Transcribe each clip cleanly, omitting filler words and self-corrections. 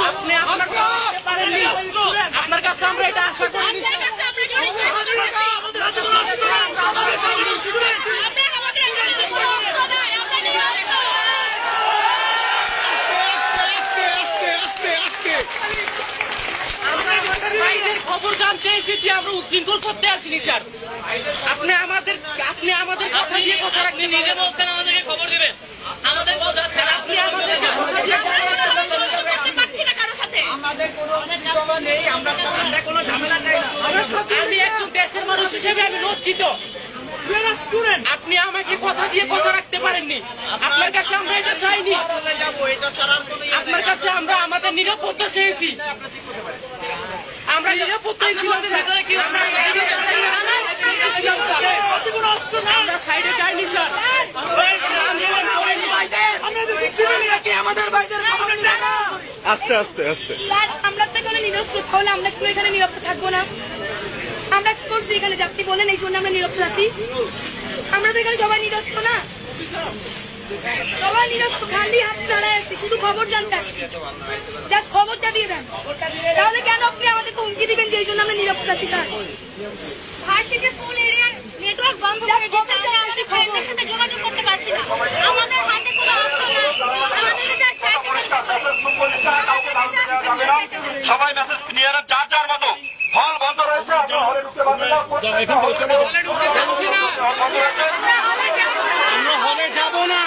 আপনি আপনার কাছে আমরা এটা আশা করিনি। খবর জানতে এসেছি, আমরা উশৃঙ্খল করতে আসিনি স্যার। আপনি আমাদের কথা দিয়ে কথা রাখতে নিজে বলছেন আমাদেরকে খবর দিবেন। আমাদের কথা স্যার, আপনি আমাদেরকে কথা দিয়ে করতে পারছি না কারোর সাথে। আমাদের কোনো ঝামেলা নেই, আমরা কোনো ঝামেলা চাই না। আমি একজন দেশের মানুষ হিসেবে আমি লজ্জিত। আপনি আমাকে কথা দিয়ে কথা রাখতে পারেননি। আপনার কাছে আমরা এটা চাইনি। আপনার কাছে আমরা আমাদের নিরাপত্তা চেয়েছি। আমরা নিরাপত্তাই ছিলাম। আমরা সাইডে যাইনি স্যার। আস্তে আস্তে আস্তে আমরা তো এখানে নিরস্ত্র হলে আমরা কি এখানে নিরাপদ থাকবো না? আমরা কি করছি এখানে? আপনি বলেন এই জন্য আমরা নিরাপদ আছি। আমরা তো এখানে সবাই নিরস্ত্র না, সবাই নিরস্ত্র, খালি হাত দাঁড়ায় আসছি, শুধু খবর জানতে আসছি। জাস্ট খবরটা দিয়ে দেন। তাহলে কেন আপনি আমাদেরকে হুমকি দিবেন যে এই জন্য আমরা নিরাপদ আছি? স্যার, ভার্সিটির ফুল এরিয়ার নেটওয়ার্ক বন্ধ করে দিয়েছে, আমরা আমাদের ফ্রেন্ডদের সাথে যোগাযোগ করতে পারছি না। আমাদের হাতে কোনো অস্ত্র নেই। আমাদেরকে যা চাইতে সবাই মেসেজ নিয়ে যার যার মতো হল বন্ধ রয়েছে। আমরা হলে যাব না,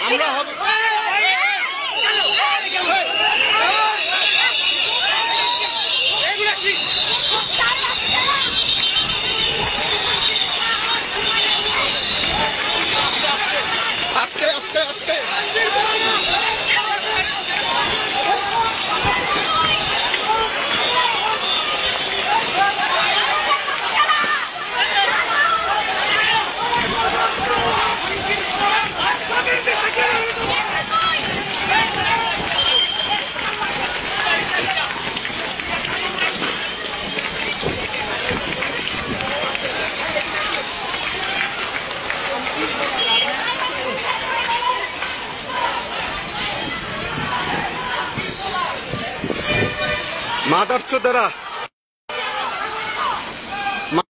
আমরা হবে আস্তে আস্তে আস্তে মাদারচোদেরা।